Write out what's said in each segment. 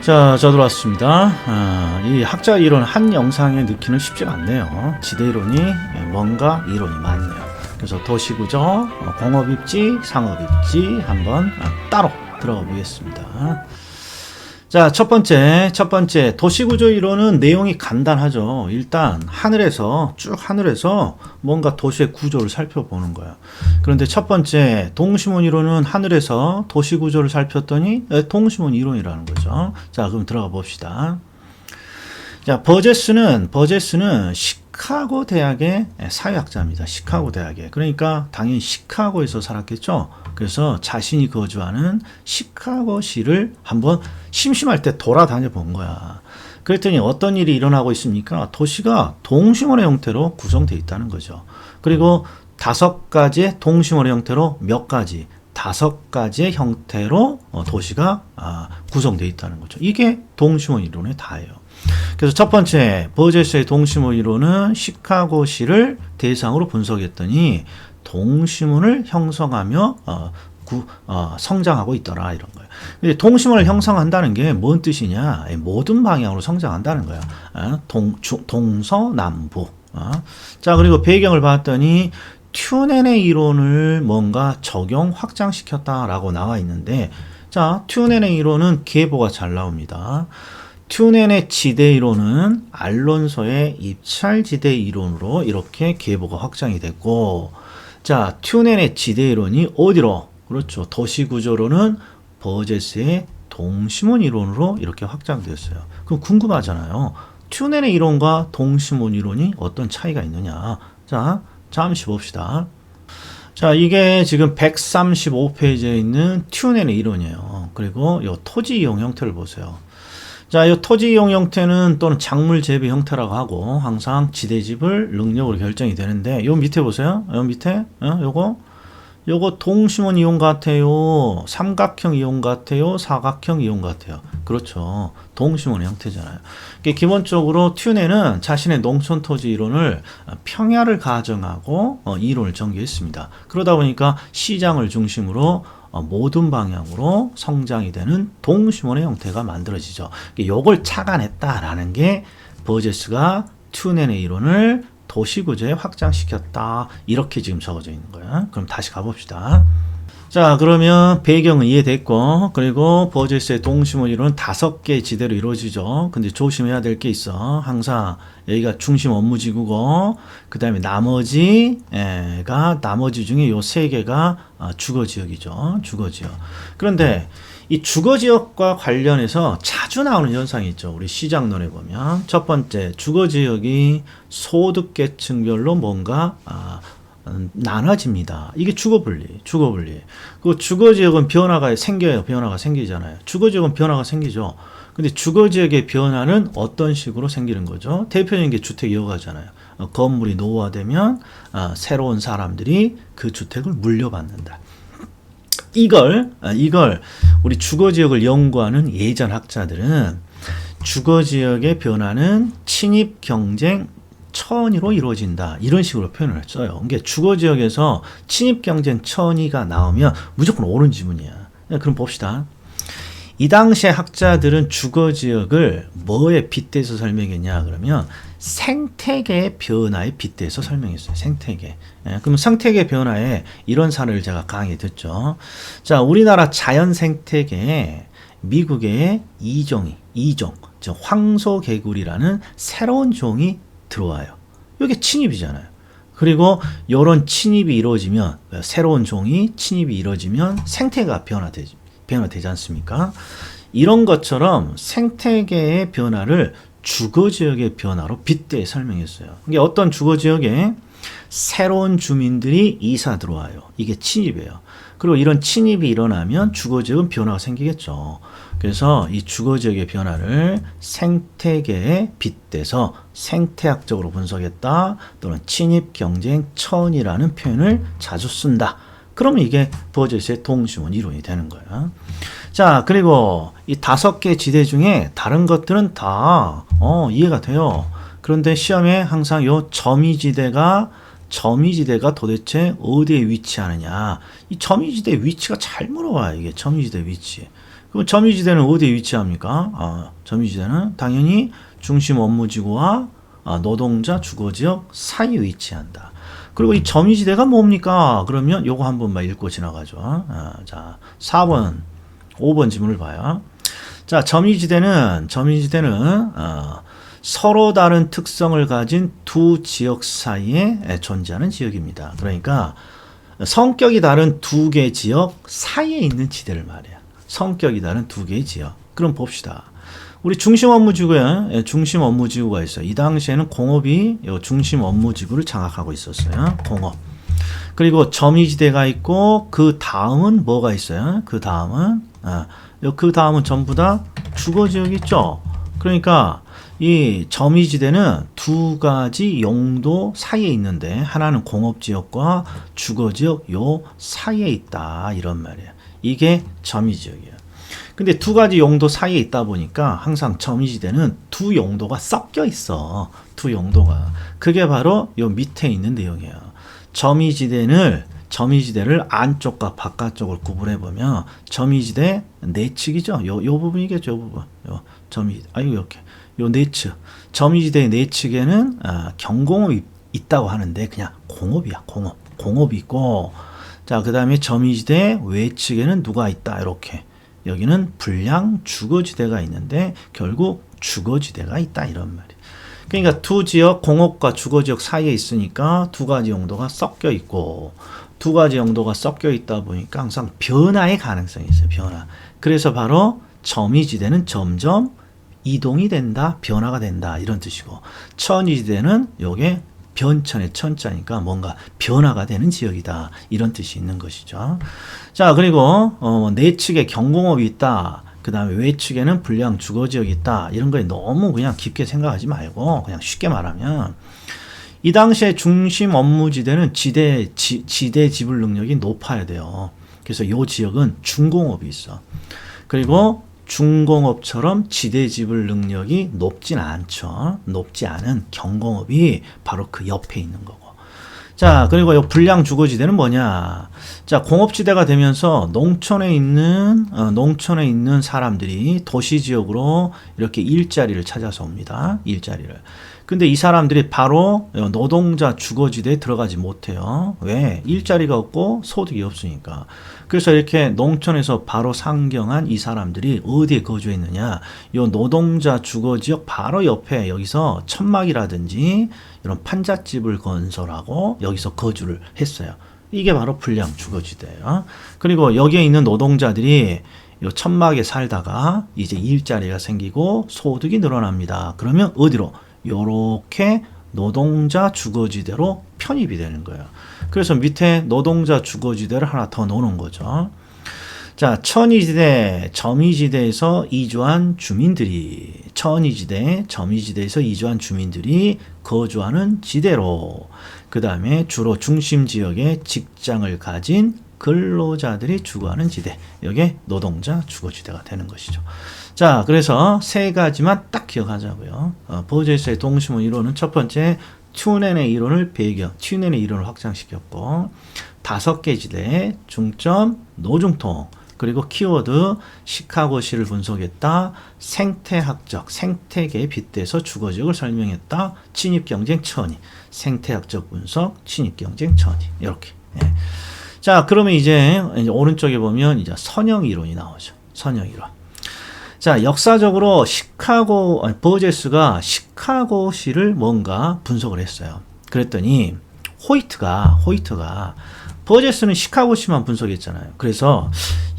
자, 저 들어왔습니다. 이 학자 이론 한 영상에 넣기는 쉽지가 않네요. 지대 이론이 뭔가 이론이 많네요. 그래서 도시구조, 공업입지, 상업입지 한번 따로 들어가 보겠습니다. 자, 첫 번째 도시구조 이론은 내용이 간단하죠. 일단 쭉 하늘에서 뭔가 도시의 구조를 살펴보는 거야. 그런데 첫 번째 동심원 이론은 하늘에서 도시구조를 살폈더니 동심원 이론이라는 거죠. 자, 그럼 들어가 봅시다. 자, 버제스는 시카고 대학의 사회학자입니다. 시카고 대학에. 그러니까 당연히 시카고에서 살았겠죠. 그래서 자신이 거주하는 시카고시를 한번 심심할 때 돌아다녀 본 거야. 그랬더니 어떤 일이 일어나고 있습니까? 도시가 동심원의 형태로 구성되어 있다는 거죠. 그리고 5가지의 동심원의 형태로 다섯 가지의 형태로 도시가 구성되어 있다는 거죠. 이게 동심원 이론의 다예요. 그래서 첫 번째 버제스의 동심원 이론은 시카고시를 대상으로 분석했더니 동심원을 형성하며 성장하고 있더라, 이런 거예요. 근데 동심원을 형성한다는 게 뭔 뜻이냐? 모든 방향으로 성장한다는 거야. 동서남북. 자, 그리고 배경을 봤더니 튜넨의 이론을 뭔가 적용 확장시켰다라고 나와 있는데, 자, 튜넨의 이론은 계보가 잘 나옵니다. 튜넨의 지대 이론은 알론소의 입찰 지대 이론으로 이렇게 계보가 확장이 됐고, 자, 튜넨의 지대 이론이 어디로? 그렇죠. 도시 구조로는 버제스의 동심원 이론으로 이렇게 확장되었어요. 그럼 궁금하잖아요. 튜넨의 이론과 동심원 이론이 어떤 차이가 있느냐? 자, 잠시 봅시다. 자, 이게 지금 135페이지에 있는 튜넨의 이론이에요. 그리고 이 토지 이용 형태를 보세요. 자, 이 토지 이용 형태는 또는 작물 재배 형태라고 하고 항상 지대집을 능력으로 결정이 되는데, 요 밑에 보세요. 요 밑에 요거 동심원 이용 같아요. 삼각형 이용 같아요. 사각형 이용 같아요. 그렇죠. 동심원의 형태잖아요. 기본적으로 튜넨은 자신의 농촌 토지 이론을 평야를 가정하고 이론을 전개했습니다. 그러다 보니까 시장을 중심으로 모든 방향으로 성장이 되는 동심원의 형태가 만들어지죠. 이걸 착안했다라는 게 버제스가 튜넨의 이론을 도시구조에 확장시켰다, 이렇게 지금 적어져 있는 거야. 그럼 다시 가봅시다. 자, 그러면 배경은 이해됐고, 그리고 버제스의 동심원 이론은 5개 지대로 이루어지죠. 근데 조심해야 될 게 있어. 항상 여기가 중심 업무지구고, 그 다음에 나머지 중에 요 3개가 주거지역이죠. 주거지역. 그런데 이 주거지역과 관련해서 자주 나오는 현상이 있죠. 우리 시장론에 보면 첫 번째, 주거지역이 소득계층별로 뭔가 나눠집니다. 이게 주거분리. 그 주거지역은 변화가 생기잖아요. 주거지역은 변화가 생기죠. 근데 주거지역의 변화는 어떤 식으로 생기는 거죠? 대표적인 게 주택 이어가잖아요. 건물이 노후화되면 새로운 사람들이 그 주택을 물려받는다. 이걸 우리 주거지역을 연구하는 예전 학자들은 주거지역의 변화는 친입 경쟁 천위로 이루어진다, 이런 식으로 표현을 했어요. 그러니까 주거지역에서 친입 경쟁 천위가 나오면 무조건 옳은 지문이야. 그럼 봅시다. 이 당시에 학자들은 주거지역을 뭐에 빗대서 설명했냐 그러면 생태계의 변화에 빗대서 설명했어요. 생태계. 그럼 생태계 변화에 이런 사례를 제가 강의에 듣죠. 자, 우리나라 자연 생태계에 미국의 이종, 즉 황소개구리라는 새로운 종이 들어와요. 이게 침입이잖아요. 그리고 이런 침입이 이루어지면, 새로운 종이 침입이 이루어지면 생태계가 변화되지 않습니까? 이런 것처럼 생태계의 변화를 주거지역의 변화로 빗대 설명했어요. 이게 어떤 주거지역에 새로운 주민들이 이사 들어와요. 이게 침입이에요. 그리고 이런 침입이 일어나면 주거지역은 변화가 생기겠죠. 그래서 이 주거지역의 변화를 생태계에 빗대서 생태학적으로 분석했다, 또는 친입경쟁 천이라는 표현을 자주 쓴다. 그러면 이게 버제스의 동심원 이론이 되는 거야. 자, 그리고 이 5개 지대 중에 다른 것들은 다 이해가 돼요. 그런데 시험에 항상 요 점이지대가 도대체 어디에 위치하느냐, 이 점이지대 위치가 잘 물어봐요. 이게 점이지대 위치. 그럼 점유지대는 어디에 위치합니까? 점유지대는 당연히 중심 업무지구와 노동자 주거지역 사이에 위치한다. 그리고 이 점유지대가 뭡니까? 그러면 요거 한 번만 읽고 지나가죠. 자, 4번, 5번 지문을 봐요. 자, 점유지대는 서로 다른 특성을 가진 두 지역 사이에 존재하는 지역입니다. 그러니까 성격이 다른 두 개의 지역 사이에 있는 지대를 말해요. 성격이 다른 두 개의 지역. 그럼 봅시다. 우리 중심 업무지구에 중심 업무지구가 있어요. 이 당시에는 공업이 중심 업무지구를 장악하고 있었어요. 공업. 그리고 점유지대가 있고 그 다음은 뭐가 있어요? 그 다음은 전부 다 주거지역이 있죠. 그러니까 이 점유지대는 두 가지 용도 사이에 있는데 하나는 공업지역과 주거지역 요 사이에 있다 이런 말이에요. 이게 점유지역이에요. 근데 두 가지 용도 사이에 있다 보니까 항상 점유지대는 두 용도가 섞여 있어. 두 용도가. 그게 바로 요 밑에 있는 내용이에요. 점유지대를 안쪽과 바깥쪽을 구분해 보면 점유지대 내측이죠. 요 부분이겠죠. 요 부분. 이렇게. 요 내측. 점유지대 내측에는 경공업이 있다고 하는데 그냥 공업이야. 공업이 있고 자, 그다음에 점유지대 외측에는 누가 있다. 이렇게. 여기는 불량 주거지대가 있는데 결국 주거지대가 있다 이런 말이에요. 그러니까 두 지역 공업과 주거지역 사이에 있으니까 두 가지 용도가 섞여 있고 두 가지 용도가 섞여 있다 보니까 항상 변화의 가능성이 있어요. 변화. 그래서 바로 점유지대는 점점 이동이 된다, 변화가 된다 이런 뜻이고 천유지대는 요게 변천의 천자니까 뭔가 변화가 되는 지역이다 이런 뜻이 있는 것이죠. 자, 그리고 내측에 경공업이 있다. 그 다음에 외측에는 불량 주거지역이 있다. 이런 거에 너무 그냥 깊게 생각하지 말고 그냥 쉽게 말하면 이 당시에 중심 업무지대는 지대 지불 능력이 높아야 돼요. 그래서 이 지역은 중공업이 있어. 그리고 중공업처럼 지대 지불 능력이 높진 않죠. 높지 않은 경공업이 바로 그 옆에 있는 거고. 자, 그리고 이 불량 주거지대는 뭐냐? 자, 공업지대가 되면서 농촌에 있는 사람들이 도시 지역으로 이렇게 일자리를 찾아서 옵니다. 일자리를. 근데 이 사람들이 바로 노동자 주거지대에 들어가지 못해요. 왜? 일자리가 없고 소득이 없으니까. 그래서 이렇게 농촌에서 바로 상경한 이 사람들이 어디에 거주했느냐? 이 노동자 주거지역 바로 옆에 여기서 천막이라든지 이런 판잣집을 건설하고 여기서 거주를 했어요. 이게 바로 불량 주거지대예요. 그리고 여기에 있는 노동자들이 이 천막에 살다가 이제 일자리가 생기고 소득이 늘어납니다. 그러면 어디로? 요렇게 노동자 주거지대로 편입이 되는 거예요. 그래서 밑에 노동자 주거지대를 하나 더 놓는 거죠. 자, 천이지대, 점이지대에서 이주한 주민들이 점이지대에서 이주한 주민들이 거주하는 지대로 그 다음에 주로 중심 지역에 직장을 가진 근로자들이 주거하는 지대. 이게 노동자 주거지대가 되는 것이죠. 자, 그래서 세 가지만 딱 기억하자고요. 버제스의 동심원 이론은 첫 번째 튜넨의 이론을 튜넨의 이론을 확장시켰고 5개 지대, 중점, 노중통, 그리고 키워드 시카고시를 분석했다. 생태계에 빗대서 주거지역을 설명했다. 침입경쟁 천이, 생태학적 분석, 침입경쟁 천이 이렇게. 예. 자, 그러면 이제 오른쪽에 보면 이제 선형 이론이 나오죠. 선형 이론. 자, 역사적으로 버제스가 시카고시를 뭔가 분석을 했어요. 그랬더니 호이트가 버제스는 시카고시만 분석했잖아요. 그래서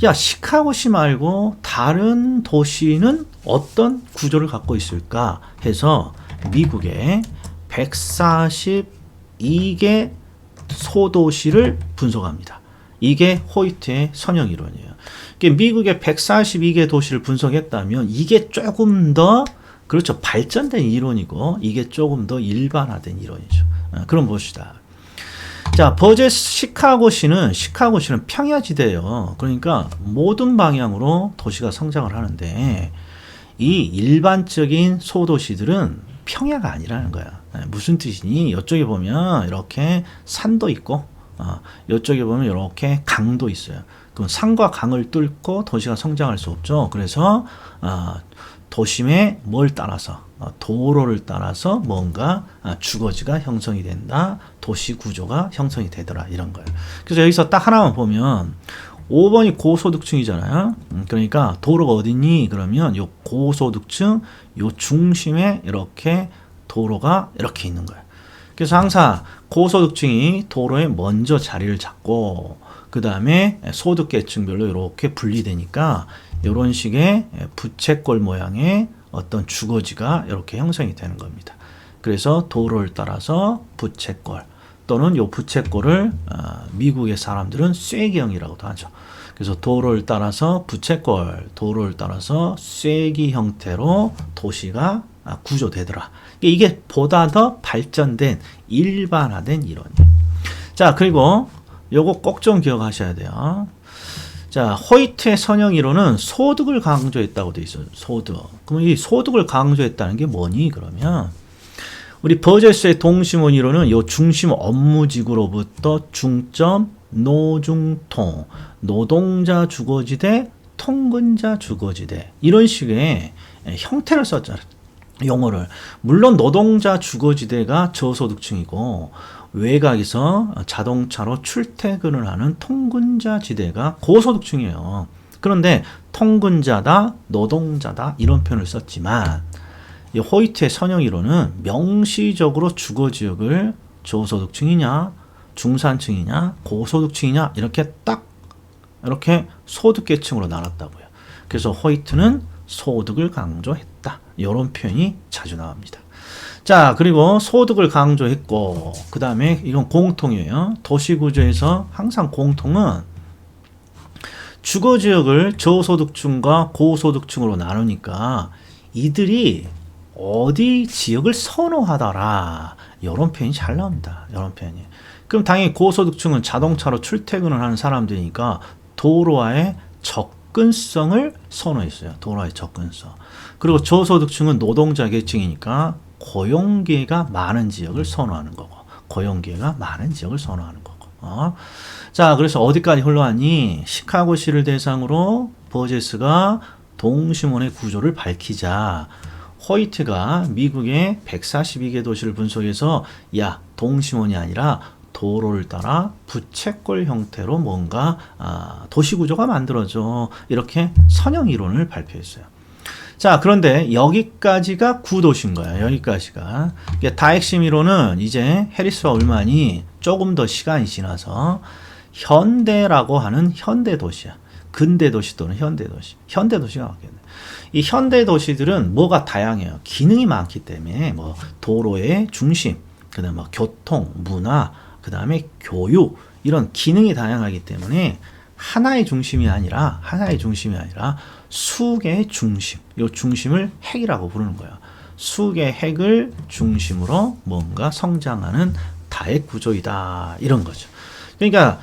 야, 시카고시 말고 다른 도시는 어떤 구조를 갖고 있을까 해서 미국의 142개 소도시를 분석합니다. 이게 호이트의 선형 이론이에요. 미국의 142개 도시를 분석했다면 이게 조금 더 그렇죠. 발전된 이론이고 이게 조금 더 일반화된 이론이죠. 그럼 봅시다. 자, 버제스 시카고시는 평야지대예요. 그러니까 모든 방향으로 도시가 성장을 하는데 이 일반적인 소도시들은 평야가 아니라는 거야. 무슨 뜻이니? 이쪽에 보면 이렇게 산도 있고 이쪽에 보면 이렇게 강도 있어요. 그럼 산과 강을 뚫고 도시가 성장할 수 없죠. 그래서 도심에 뭘 따라서 도로를 따라서 뭔가 주거지가 형성이 된다. 도시 구조가 형성이 되더라. 이런 거예요. 그래서 여기서 딱 하나만 보면 5번이 고소득층이잖아요. 그러니까 도로가 어디니? 그러면 요 고소득층 요 중심에 이렇게 도로가 이렇게 있는 거예요. 그래서 항상 고소득층이 도로에 먼저 자리를 잡고 그 다음에 소득계층별로 이렇게 분리되니까 이런 식의 부채꼴 모양의 어떤 주거지가 이렇게 형성이 되는 겁니다. 그래서 도로를 따라서 부채꼴 또는 요 부채꼴을 미국의 사람들은 쐐기형이라고도 하죠. 그래서 도로를 따라서 부채꼴, 도로를 따라서 쐐기 형태로 도시가 구조되더라. 이게 보다 더 발전된 일반화된 이론이에요. 자, 그리고 요거 꼭 좀 기억하셔야 돼요. 자, 호이트의 선형 이론은 소득을 강조했다고 돼 있어요. 소득. 그럼 이 소득을 강조했다는 게 뭐니? 그러면 우리 버제스의 동심원 이론은 요 중심 업무지구로부터 중점 노중통, 노동자 주거지대, 통근자 주거지대 이런 식의 형태를 썼잖아요. 용어를. 물론 노동자 주거지대가 저소득층이고 외곽에서 자동차로 출퇴근을 하는 통근자 지대가 고소득층이에요. 그런데 통근자다, 노동자다 이런 표현을 썼지만 이 호이트의 선형 이론은 명시적으로 주거지역을 저소득층이냐, 중산층이냐, 고소득층이냐 이렇게 딱 이렇게 소득계층으로 나눴다고요. 그래서 호이트는 소득을 강조했다. 이런 표현이 자주 나옵니다. 자, 그리고 소득을 강조했고 그 다음에 이건 공통이에요. 도시구조에서 항상 공통은 주거지역을 저소득층과 고소득층으로 나누니까 이들이 어디 지역을 선호하더라. 이런 표현이 잘 나옵니다. 이런 표현이. 그럼 당연히 고소득층은 자동차로 출퇴근을 하는 사람들이니까 도로와의 접근성을 선호했어요. 도로와의 접근성. 그리고 저소득층은 노동자 계층이니까 고용기회가 많은 지역을 선호하는 거고 고용기회가 많은 지역을 선호하는 거고 자, 그래서 어디까지 흘러왔니? 시카고시를 대상으로 버제스가 동심원의 구조를 밝히자 호이트가 미국의 142개 도시를 분석해서 야, 동심원이 아니라 도로를 따라 부채꼴 형태로 뭔가 도시구조가 만들어져 이렇게 선형 이론을 발표했어요. 자, 그런데 여기까지가 구도시인 거예요. 여기까지가. 다 핵심 이론은 이제 해리스와 울만이 조금 더 시간이 지나서 현대라고 하는 현대도시야. 근대도시 또는 현대도시. 현대도시가 맞겠네. 이 현대도시들은 뭐가 다양해요. 기능이 많기 때문에 뭐 도로의 중심, 그 다음에 뭐 교통, 문화, 그 다음에 교육 이런 기능이 다양하기 때문에 하나의 중심이 아니라 수개의 중심, 이 중심을 핵이라고 부르는 거예요. 수개의 핵을 중심으로 뭔가 성장하는 다핵 구조이다 이런 거죠. 그러니까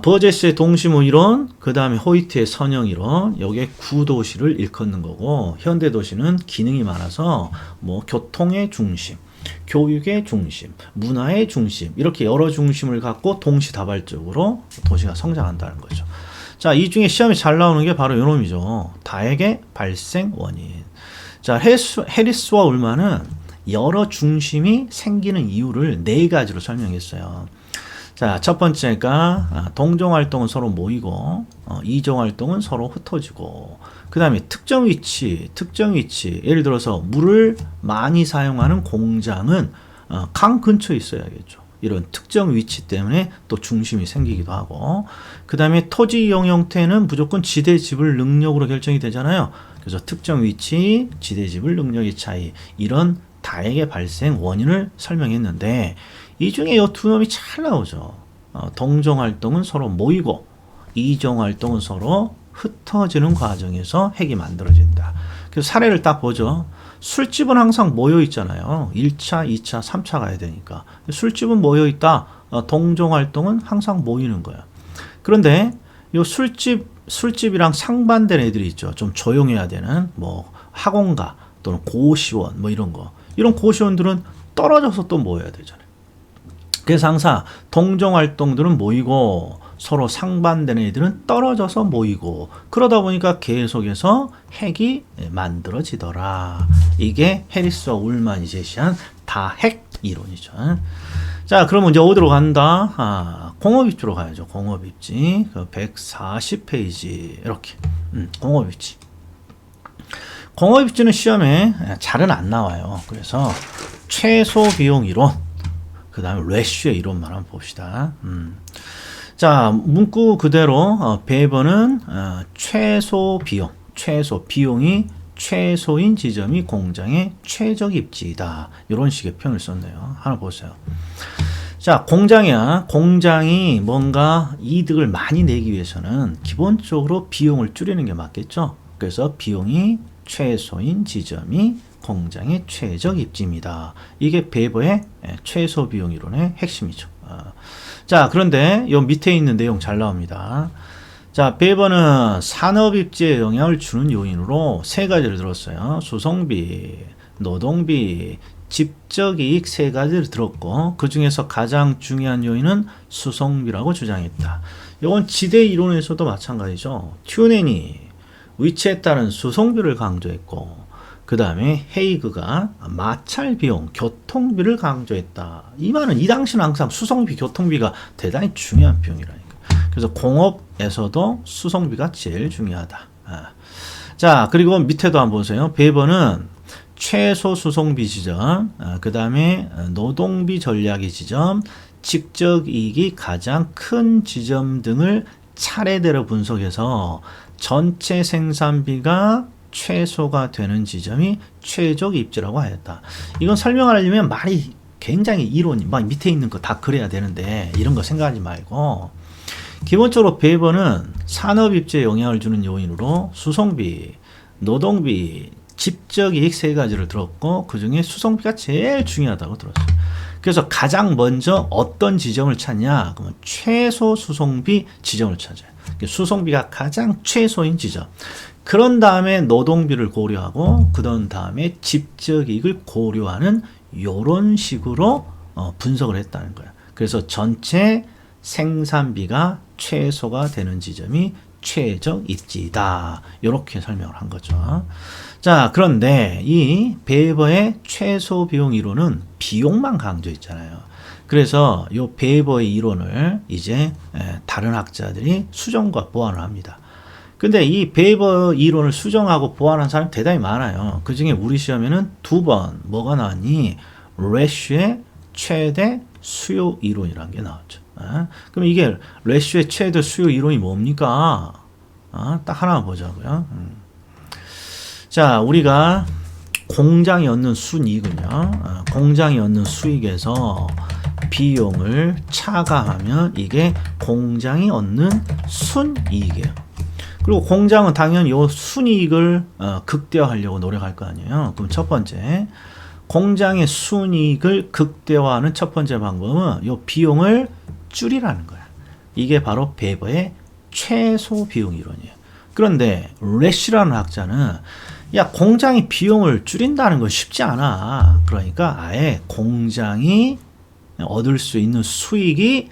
버제스의 동심호 이론, 그 다음에 호이트의 선형 이론, 여기에 구도시를 일컫는 거고 현대도시는 기능이 많아서 뭐 교통의 중심, 교육의 중심, 문화의 중심 이렇게 여러 중심을 갖고 동시다발적으로 도시가 성장한다는 거죠. 자, 이 중에 시험에 잘 나오는 게 바로 이놈이죠. 다핵의 발생 원인. 자, 해리스와 울만은 여러 중심이 생기는 이유를 4가지로 설명했어요. 자, 첫 번째가 동종활동은 서로 모이고 이종활동은 서로 흩어지고 그 다음에 특정 위치 예를 들어서 물을 많이 사용하는 공장은 강 근처에 있어야겠죠. 이런 특정 위치 때문에 또 중심이 생기기도 하고 그 다음에 토지 이용 형태는 무조건 지대 지불 능력으로 결정이 되잖아요. 그래서 특정 위치, 지대 지불 능력의 차이 이런 다액의 발생 원인을 설명했는데 이 중에 이 두 놈이 잘 나오죠. 동종활동은 서로 모이고 이종활동은 서로 흩어지는 과정에서 핵이 만들어진다. 그래서 사례를 딱 보죠. 술집은 항상 모여 있잖아요. 1차, 2차, 3차 가야 되니까. 술집은 모여 있다. 동종활동은 항상 모이는 거야. 그런데 이 술집이랑 상반된 애들이 있죠. 좀 조용해야 되는 뭐 학원가 또는 고시원 뭐 이런 거. 이런 고시원들은 떨어져서 또 모여야 되잖아요. 그래서 항상 동종활동들은 모이고 서로 상반되는 애들은 떨어져서 모이고 그러다 보니까 계속해서 핵이 만들어지더라. 이게 해리스와 울만이 제시한 다핵 이론이죠. 자, 그러면 이제 어디로 간다? 공업입지로 가야죠. 공업입지. 140페이지. 이렇게. 공업입지. 공업입지는 시험에 잘은 안 나와요. 그래서 최소 비용 이론, 그 다음에 레쉬의 이론만 한번 봅시다. 자, 문구 그대로 배번은 최소 비용이 최소인 지점이 공장의 최적 입지이다. 이런 식의 표현을 썼네요. 하나 보세요. 자, 공장이 뭔가 이득을 많이 내기 위해서는 기본적으로 비용을 줄이는 게 맞겠죠. 그래서 비용이 최소인 지점이 공장의 최적 입지입니다. 이게 베버의 최소 비용 이론의 핵심이죠. 자, 그런데 요 밑에 있는 내용 잘 나옵니다. 자, 베버는 산업 입지에 영향을 주는 요인으로 세 가지를 들었어요. 수송비, 노동비, 직접 이익 세 가지를 들었고 그 중에서 가장 중요한 요인은 수송비라고 주장했다. 이건 지대 이론에서도 마찬가지죠. 튜넨이 위치에 따른 수송비를 강조했고 그 다음에 헤이그가 마찰 비용, 교통비를 강조했다. 이 말은 이 당시는 항상 수송비, 교통비가 대단히 중요한 비용이라니까. 그래서 공업에서도 수송비가 제일 중요하다. 자, 그리고 밑에도 한번 보세요. 베버는 최소 수송비 지점, 그 다음에 노동비 전략의 지점, 직접 이익이 가장 큰 지점 등을 차례대로 분석해서 전체 생산비가 최소가 되는 지점이 최적 입지라고 하였다. 이건 설명하려면 말이 굉장히 이론이 막 밑에 있는 거 다 그래야 되는데 이런 거 생각하지 말고 기본적으로 베버는 산업 입지에 영향을 주는 요인으로 수송비, 노동비, 직접 이익 세 가지를 들었고 그 중에 수송비가 제일 중요하다고 들었어요. 그래서 가장 먼저 어떤 지점을 찾냐? 그러면 최소 수송비 지점을 찾아요. 수송비가 가장 최소인 지점. 그런 다음에 노동비를 고려하고 그런 다음에 직접 이익을 고려하는 이런 식으로 분석을 했다는 거예요. 그래서 전체 생산비가 최소가 되는 지점이 최적 입지이다. 이렇게 설명을 한 거죠. 자, 그런데 이 베버의 최소 비용 이론은 비용만 강조했잖아요. 그래서 이 베버의 이론을 이제 다른 학자들이 수정과 보완을 합니다. 근데 이 베버 이론을 수정하고 보완한 사람이 대단히 많아요. 그 중에 우리 시험에는 2번 뭐가 나왔니? 레쉬의 최대 수요 이론이라는 게 나왔죠. 그럼 이게 레쉬의 최대 수요 이론이 뭡니까? 딱 하나만 보자고요. 자, 우리가 공장이 얻는 순이익은요. 공장이 얻는 수익에서 비용을 차감하면 이게 공장이 얻는 순이익이에요. 그리고 공장은 당연히 이 순이익을 극대화하려고 노력할 거 아니에요. 그럼 첫 번째, 공장의 순이익을 극대화하는 첫 번째 방법은 이 비용을 줄이라는 거야. 이게 바로 베버의 최소 비용 이론이에요. 그런데 레쉬라는 학자는 야, 공장이 비용을 줄인다는 건 쉽지 않아. 그러니까 아예 공장이 얻을 수 있는 수익이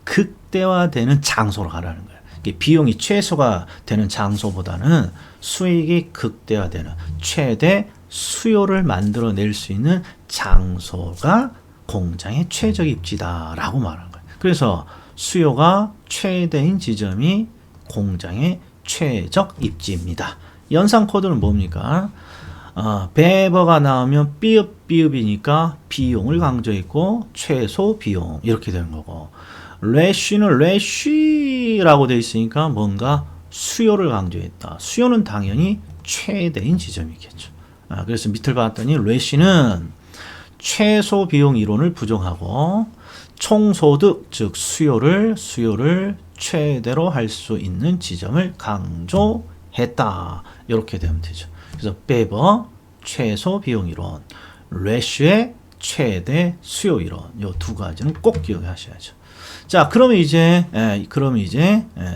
극대화되는 장소로 가라는 거야. 비용이 최소가 되는 장소보다는 수익이 극대화되는 최대 수요를 만들어낼 수 있는 장소가 공장의 최적 입지다라고 말하는 거예요. 그래서 수요가 최대인 지점이 공장의 최적 입지입니다. 연산 코드는 뭡니까? 베버가 나오면 삐읍이니까 비용을 강조했고 최소 비용 이렇게 되는 거고 레쉬는 레쉬라고 되어 있으니까 뭔가 수요를 강조했다. 수요는 당연히 최대인 지점이겠죠. 그래서 밑을 봤더니 레쉬는 최소 비용 이론을 부정하고 총소득 즉 수요를 최대로 할 수 있는 지점을 강조했다. 이렇게 되면 되죠. 그래서 베버 최소 비용 이론, 레쉬의 최대 수요 이론 이 두 가지는 꼭 기억하셔야죠. 자, 그러면 이제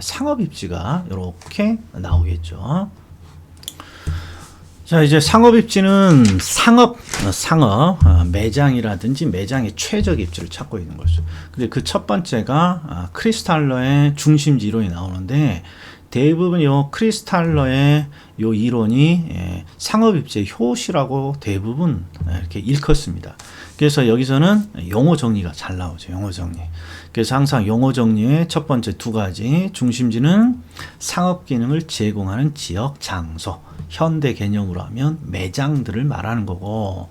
상업 입지가 이렇게 나오겠죠. 자, 이제 상업 입지는 상업, 매장이라든지 매장의 최적 입지를 찾고 있는 거죠. 근데 그 첫 번째가 크리스탈러의 중심지 이론이 나오는데, 대부분 요 크리스탈러의 요 이론이 상업 입지의 효시라고 대부분 이렇게 일컫습니다. 그래서 여기서는 용어 정리가 잘 나오죠. 용어 정리. 그래서 항상 용어 정리의 첫 번째 두 가지, 중심지는 상업 기능을 제공하는 지역, 장소, 현대 개념으로 하면 매장들을 말하는 거고,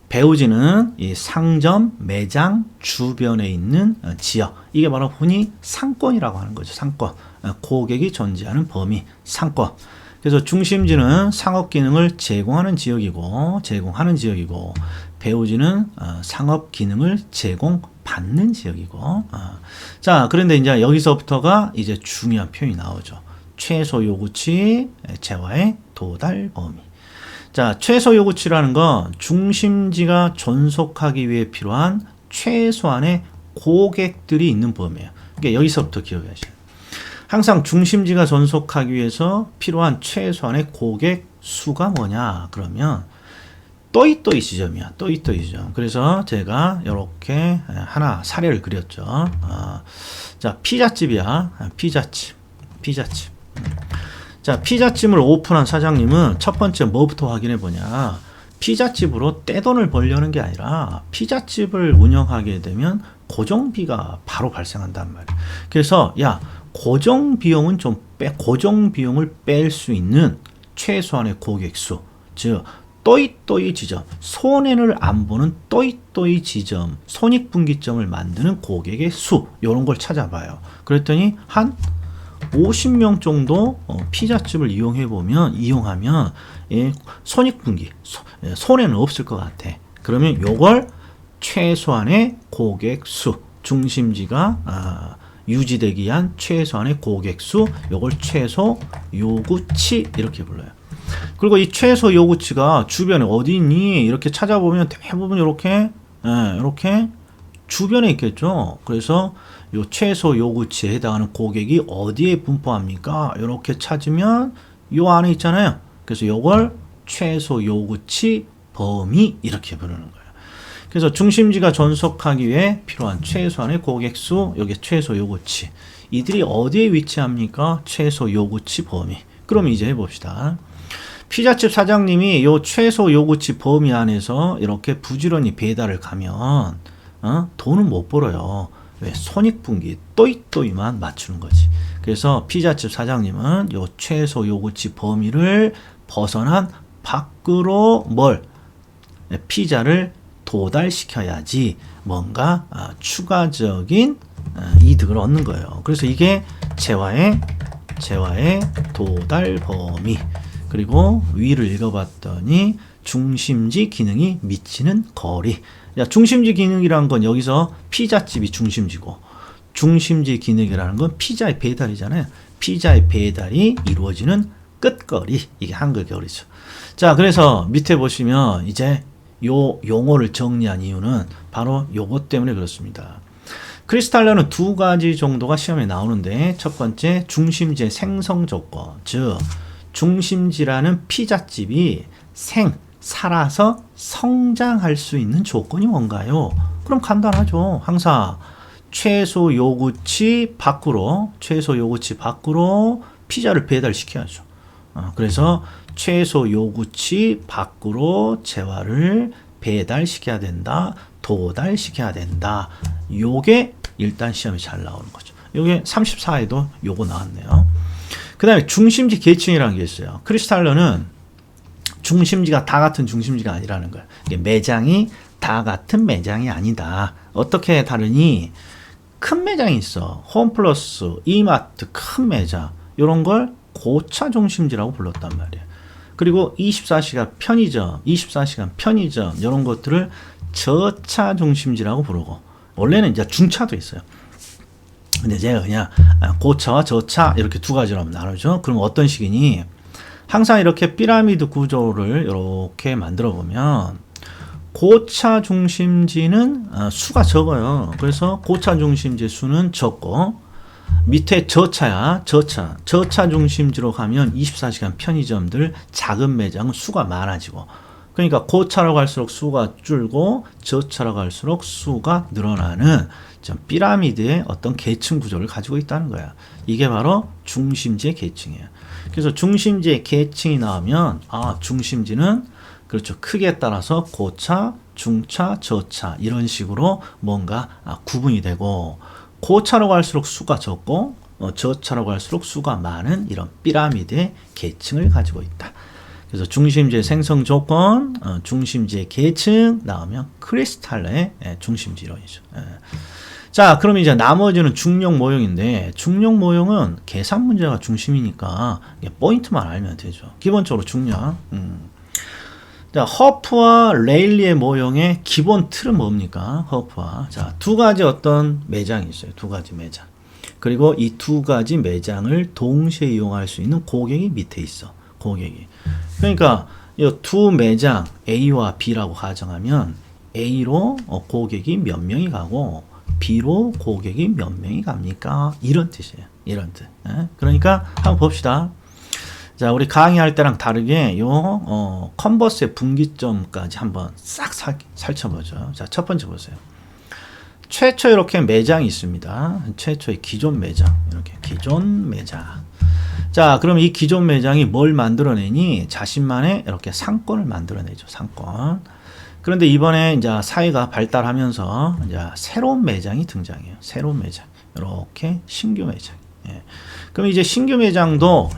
배우지는 이 상점, 매장 주변에 있는 지역, 이게 바로 흔히 상권이라고 하는 거죠. 상권. 고객이 존재하는 범위, 상권. 그래서 중심지는 상업 기능을 제공하는 지역이고, 배우지는 상업 기능을 제공받는 지역이고. 자, 그런데 이제 여기서부터가 이제 중요한 표현이 나오죠. 최소 요구치, 재화의 도달 범위. 자, 최소 요구치라는 건 중심지가 존속하기 위해 필요한 최소한의 고객들이 있는 범위예요. 그러니까 여기서부터 기억하셔야 돼요. 항상 중심지가 존속하기 위해서 필요한 최소한의 고객 수가 뭐냐? 그러면 또이또이 지점이야. 또이또이 지점. 그래서 제가 이렇게 하나 사례를 그렸죠. 자, 피자집이야. 피자집. 자, 피자집을 오픈한 사장님은 첫 번째 뭐부터 확인해 보냐. 피자집으로 떼돈을 벌려는 게 아니라 피자집을 운영하게 되면 고정비가 바로 발생한단 말이에요. 그래서 야, 고정 비용은 좀 고정 비용을 뺄 수 있는 최소한의 고객 수, 즉 또이또이 지점, 손해를 안 보는 또이또이 지점, 손익분기점을 만드는 고객의 수, 이런 걸 찾아봐요. 그랬더니 한 50명 정도 피자집을 이용하면 손익분기, 손해는 없을 것 같아. 그러면 요걸 최소한의 고객 수, 중심지가 유지되기 위한 최소한의 고객 수, 요걸 최소 요구치 이렇게 불러요. 그리고 이 최소 요구치가 주변에 어디 있니? 이렇게 찾아보면 대부분 이렇게 주변에 있겠죠. 그래서 요 최소 요구치에 해당하는 고객이 어디에 분포합니까? 이렇게 찾으면 요 안에 있잖아요. 그래서 요걸 최소 요구치 범위 이렇게 부르는 거예요. 그래서 중심지가 존속하기 위해 필요한 최소한의 고객 수, 여기 최소 요구치. 이들이 어디에 위치합니까? 최소 요구치 범위. 그럼 이제 해봅시다. 피자집 사장님이 요 최소 요구치 범위 안에서 이렇게 부지런히 배달을 가면 돈은 못 벌어요. 왜? 손익분기 또이또이만 맞추는 거지. 그래서 피자집 사장님은 요 최소 요구치 범위를 벗어난 밖으로 피자를 도달시켜야지 뭔가 추가적인 이득을 얻는 거예요. 그래서 이게 재화의 도달 범위. 그리고 위를 읽어봤더니 중심지 기능이 미치는 거리. 야, 중심지 기능이라는 건 여기서 피자집이 중심지고, 중심지 기능이라는 건 피자의 배달이잖아요. 피자의 배달이 이루어지는 끝거리. 이게 한글 겨울이죠. 자, 그래서 밑에 보시면 이제 요 용어를 정리한 이유는 바로 요것 때문에 그렇습니다. 크리스탈러는 두 가지 정도가 시험에 나오는데, 첫 번째 중심지의 생성 조건, 즉 중심지라는 피자집이 살아서 성장할 수 있는 조건이 뭔가요? 그럼 간단하죠. 항상 최소 요구치 밖으로 피자를 배달시켜야죠. 그래서 최소 요구치 밖으로 재화를 배달시켜야 된다, 도달시켜야 된다. 요게 일단 시험에 잘 나오는 거죠. 요게 34에도 요거 나왔네요. 그 다음에 중심지 계층이라는 게 있어요. 크리스탈러는 중심지가 다 같은 중심지가 아니라는 거예요. 매장이 다 같은 매장이 아니다. 어떻게 다르니? 큰 매장이 있어. 홈플러스, 이마트, 큰 매장. 이런 걸 고차 중심지라고 불렀단 말이에요. 그리고 24시간 편의점, 이런 것들을 저차 중심지라고 부르고, 원래는 이제 중차도 있어요. 근데 제가 그냥 고차와 저차 이렇게 두 가지로 나누죠. 그럼 어떤 식이니? 항상 이렇게 피라미드 구조를 이렇게 만들어 보면 고차 중심지는 수가 적어요. 그래서 고차 중심지 수는 적고, 밑에 저차야. 저차 중심지로 가면 24시간 편의점들 작은 매장은 수가 많아지고, 그러니까 고차로 갈수록 수가 줄고 저차로 갈수록 수가 늘어나는 피라미드의 어떤 계층 구조를 가지고 있다는 거야. 이게 바로 중심지의 계층이에요. 그래서 중심지의 계층이 나오면 중심지는 그렇죠. 크기에 따라서 고차, 중차, 저차 이런 식으로 뭔가 구분이 되고, 고차로 갈수록 수가 적고 저차로 갈수록 수가 많은 이런 피라미드의 계층을 가지고 있다. 그래서 중심지의 생성 조건, 중심지의 계층 나오면 크리스탈의 중심지 이론이죠. 자, 그럼 이제 나머지는 중력 모형인데, 중력 모형은 계산 문제가 중심이니까 포인트만 알면 되죠. 기본적으로 중력. 자, 허프와 레일리의 모형의 기본 틀은 뭡니까? 허프와. 자, 두 가지 어떤 매장이 있어요. 두 가지 매장. 그리고 이 두 가지 매장을 동시에 이용할 수 있는 고객이 밑에 있어. 고객이. 그러니까 이 두 매장 A와 B라고 가정하면 A로 고객이 몇 명이 가고 B로 고객이 몇 명이 갑니까? 이런 뜻이에요. 이런 뜻. 그러니까 한번 봅시다. 자, 우리 강의할 때랑 다르게 컨버스의 분기점까지 한번 싹 살펴보죠. 자, 첫 번째 보세요. 최초 이렇게 매장이 있습니다. 최초의 기존 매장. 이렇게 기존 매장. 자, 그럼 이 기존 매장이 뭘 만들어내니? 자신만의 이렇게 상권을 만들어내죠. 상권. 그런데 이번에 이제 사회가 발달하면서 이제 새로운 매장이 등장해요. 새로운 매장. 이렇게 신규 매장. 예. 그럼 이제 신규 매장도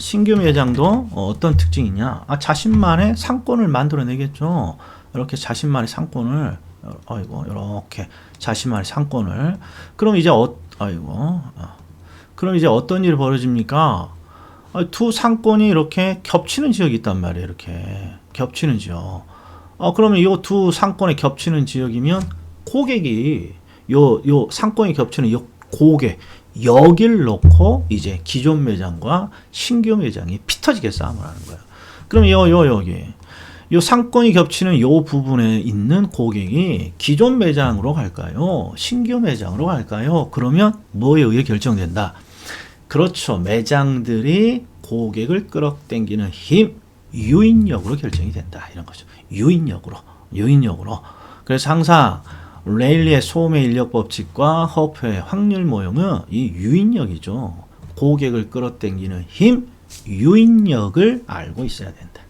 어떤 특징이 있냐? 자신만의 상권을 만들어내겠죠. 이렇게 자신만의 상권을, 이렇게 자신만의 상권을. 그럼 이제 그럼 이제 어떤 일이 벌어집니까? 두 상권이 이렇게 겹치는 지역이 있단 말이에요. 이렇게 겹치는 지역. 그러면 이 두 상권에 겹치는 지역이면 고객이 요 상권이 겹치는 고객 여길 놓고 이제 기존 매장과 신규 매장이 피 터지게 싸움을 하는 거예요. 그럼 여기 요 상권이 겹치는 요 부분에 있는 고객이 기존 매장으로 갈까요? 신규 매장으로 갈까요? 그러면 뭐에 의해 결정된다? 그렇죠. 매장들이 고객을 끌어당기는 힘, 유인력으로 결정이 된다. 이런 거죠. 유인력으로. 그래서 항상 레일리의 소음의 인력 법칙과 허프의 확률 모형은 이 유인력이죠. 고객을 끌어당기는 힘, 유인력을 알고 있어야 된다.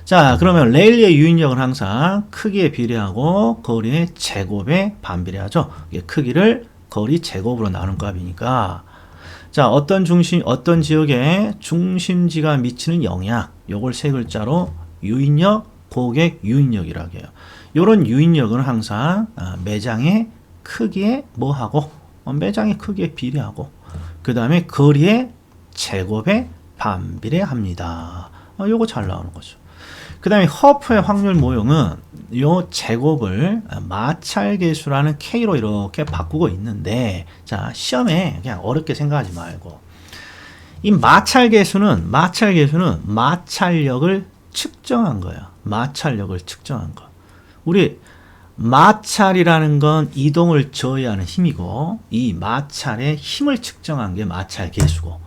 자, 그러면 레일리의 유인력은 항상 크기에 비례하고 거리의 제곱에 반비례하죠. 이게 크기를 거리 제곱으로 나눈 값이니까. 자, 어떤 지역에 중심지가 미치는 영향, 요걸 세 글자로 유인력, 고객 유인력이라고 해요. 요런 유인력은 항상 매장의 크기에 매장의 크기에 비례하고, 그 다음에 거리의 제곱에 반비례합니다. 요거 잘 나오는 거죠. 그 다음에 허프의 확률 모형은 요 제곱을 마찰계수라는 K로 이렇게 바꾸고 있는데, 자, 시험에 그냥 어렵게 생각하지 말고, 이 마찰계수는 마찰력을 측정한 거야. 마찰력을 측정한 거. 우리 마찰이라는 건 이동을 저해하는 힘이고, 이 마찰의 힘을 측정한 게 마찰계수고,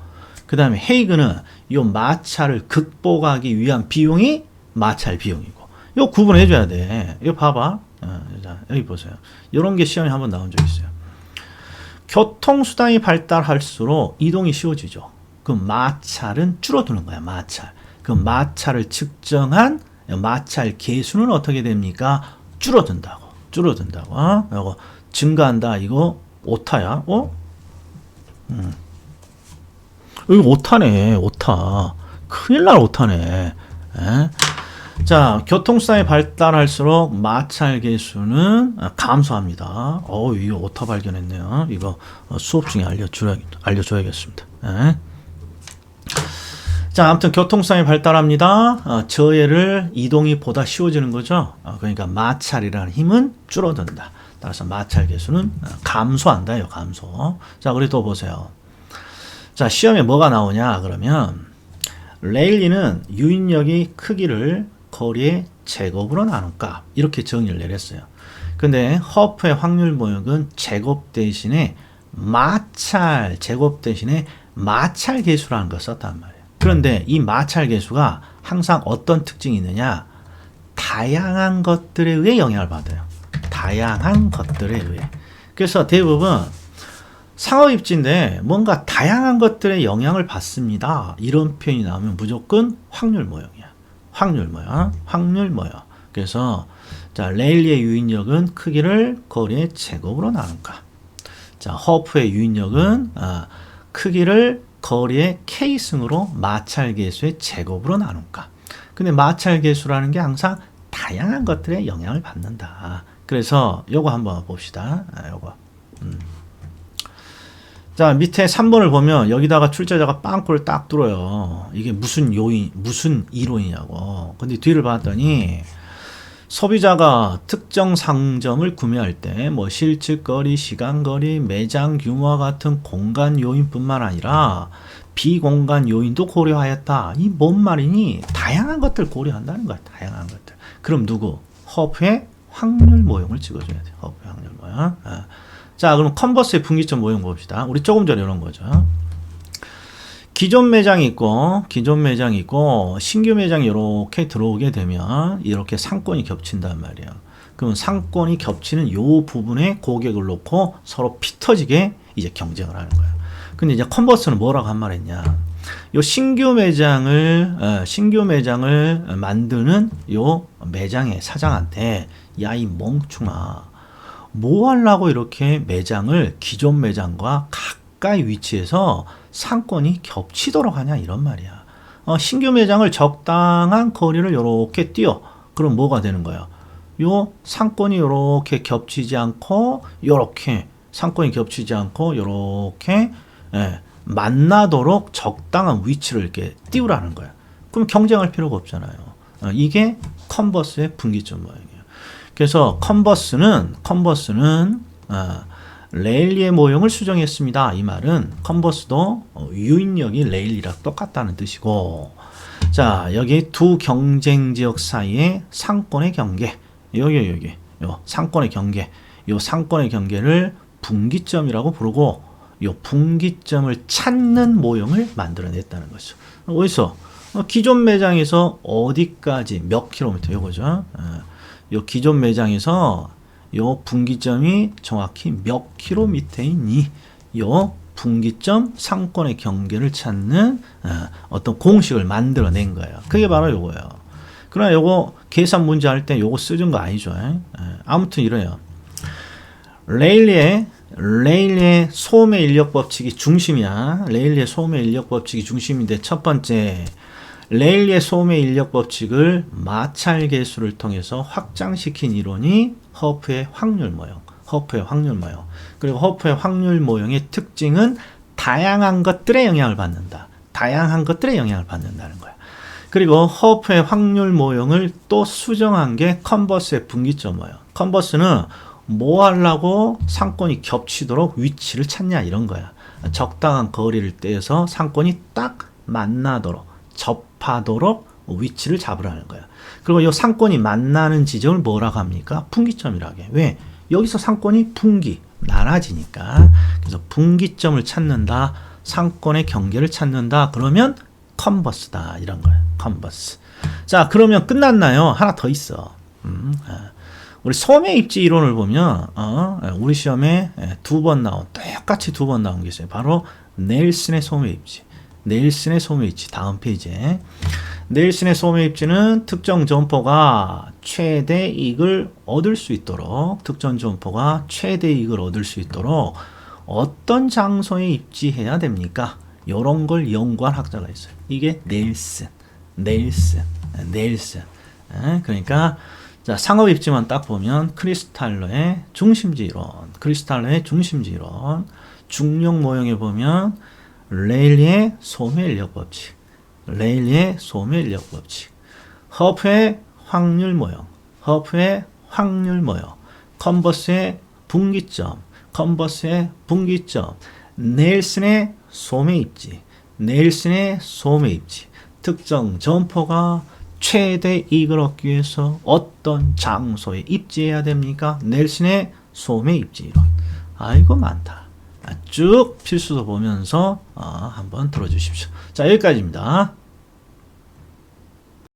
그 다음에 헤이그는 이 마찰을 극복하기 위한 비용이 마찰 비용이고, 이거 구분해 줘야 돼. 이거 봐봐. 여기 보세요. 이런 게 시험에 한번 나온 적 있어요. 교통수단이 발달할수록 이동이 쉬워지죠. 그 마찰은 줄어드는 거야. 마찰. 그 마찰을 측정한 마찰 계수는 어떻게 됩니까? 줄어든다고. 이거 증가한다. 이거 오타야. 이거 오타네. 오타. 큰일 날 오타네. 자, 교통수단이 발달할수록 마찰 계수는 감소합니다. 이거 오타 발견했네요. 이거 수업 중에 알려줘야겠습니다. 자, 아무튼 교통수단이 발달합니다. 저해를 이동이 보다 쉬워지는 거죠. 그러니까 마찰이라는 힘은 줄어든다. 따라서 마찰 계수는 감소한다요. 감소. 자, 그리고 또 보세요. 자, 시험에 뭐가 나오냐 그러면, 레일리는 유인력이 크기를 거리의 제곱으로 나눈 값, 이렇게 정의를 내렸어요. 근데 허프의 확률 모형은 제곱 대신에 마찰 제곱 대신에 마찰 계수라는 걸 썼단 말이에요. 그런데 이 마찰 계수가 항상 어떤 특징이 있느냐? 다양한 것들에 의해 영향을 받아요. 다양한 것들에 의해. 그래서 대부분 상업입지인데 뭔가 다양한 것들의 영향을 받습니다. 이런 표현이 나오면 무조건 확률 모형이야. 확률 모형. 확률 모형. 그래서 자, 레일리의 유인력은 크기를 거리의 제곱으로 나눈가. 자, 허프의 유인력은 크기를 거리의 K승으로 마찰계수의 제곱으로 나눈가. 근데 마찰계수라는 게 항상 다양한 것들에 영향을 받는다. 그래서 요거 한번 봅시다. 요거. 자, 밑에 3번을 보면 여기다가 출제자가 빵꾸를 딱 뚫어요. 이게 무슨 요인, 무슨 이론이냐고. 근데 뒤를 봤더니 소비자가 특정 상점을 구매할 때 뭐 실측거리, 시간거리, 매장 규모와 같은 공간 요인뿐만 아니라 비공간 요인도 고려하였다. 이 뭔 말이니? 다양한 것들 고려한다는 거야. 다양한 것들. 그럼 누구? 허프의 확률 모형을 찍어줘야 돼. 허프의 확률 모형. 자, 그럼 컨버스의 분기점 모형 봅시다. 우리 조금 전에 이런 거죠. 기존 매장이 있고 신규 매장이 이렇게 들어오게 되면 이렇게 상권이 겹친단 말이에요. 그럼 상권이 겹치는 요 부분에 고객을 놓고 서로 피 터지게 이제 경쟁을 하는 거예요. 근데 이제 컨버스는 뭐라고 한 말했냐? 요 신규 매장을 만드는 요 매장의 사장한테 야, 이 멍충아, 뭐 하려고 이렇게 매장을 기존 매장과 가까이 위치해서 상권이 겹치도록 하냐 이런 말이야. 신규 매장을 적당한 거리를 이렇게 띄워. 그럼 뭐가 되는 거야? 요 상권이 이렇게 겹치지 않고 요렇게 상권이 겹치지 않고 요렇게 만나도록 적당한 위치를 이렇게 띄우라는 거야. 그럼 경쟁할 필요가 없잖아요. 이게 컨버스의 분기점 모양이에요. 그래서 컨버스는 레일리의 모형을 수정했습니다. 이 말은 컨버스도 유인력이 레일리랑 똑같다는 뜻이고, 자, 여기 두 경쟁 지역 사이의 상권의 경계, 여기 요 상권의 경계, 요 상권의 경계를 분기점이라고 부르고, 요 분기점을 찾는 모형을 만들어냈다는 거죠. 어디서? 기존 매장에서 어디까지 몇 킬로미터 요거죠. 요 기존 매장에서 요 분기점이 정확히 몇 킬로미터이니 요 분기점 상권의 경계를 찾는 어떤 공식을 만들어낸 거예요. 그게 바로 요거예요. 그러나 요거 계산 문제 할 때 요거 쓰는 거 아니죠. 아무튼 이래요. 레일리의 소음의 인력 법칙이 중심이야. 레일리의 소음의 인력 법칙이 중심인데 첫 번째, 레일리의 소음의 인력 법칙을 마찰 계수를 통해서 확장시킨 이론이 허프의 확률 모형. 그리고 허프의 확률 모형의 특징은 다양한 것들의 영향을 받는다. 다양한 것들의 영향을 받는다는 거야. 그리고 허프의 확률 모형을 또 수정한 게 컨버스의 분기점 모형. 컨버스는 뭐 하려고 상권이 겹치도록 위치를 찾냐 이런 거야. 적당한 거리를 떼서 상권이 딱 만나도록 접하도록 위치를 잡으라는 거야. 그리고 이 상권이 만나는 지점을 뭐라고 합니까? 분기점이라고 해. 왜? 여기서 상권이 나눠지니까. 그래서 분기점을 찾는다. 상권의 경계를 찾는다. 그러면 컨버스다. 이런 거야. 컨버스. 자, 그러면 끝났나요? 하나 더 있어. 우리 소매 입지 이론을 보면 우리 시험에 똑같이 두 번 나온 게 있어요. 바로 넬슨의 소매 입지. 다음 페이지에. 넬슨의 소매 입지는 특정 점포가 최대 이익을 얻을 수 있도록 어떤 장소에 입지해야 됩니까? 이런 걸 연구한 학자가 있어요. 이게 넬슨. 그러니까 자, 상업 입지만 딱 보면 크리스탈러의 중심지 이론, 중력 모형에 보면 레일리의 소매 인력 법칙, 허프의 확률 모형, 컨버스의 분기점, 넬슨의 소매 입지, 특정 점포가 최대 이익을 얻기 위해서 어떤 장소에 입지해야 됩니까? 넬슨의 소매 입지 이론. 아이고 많다. 쭉 필수도 보면서 한번 들어주십시오. 자, 여기까지입니다.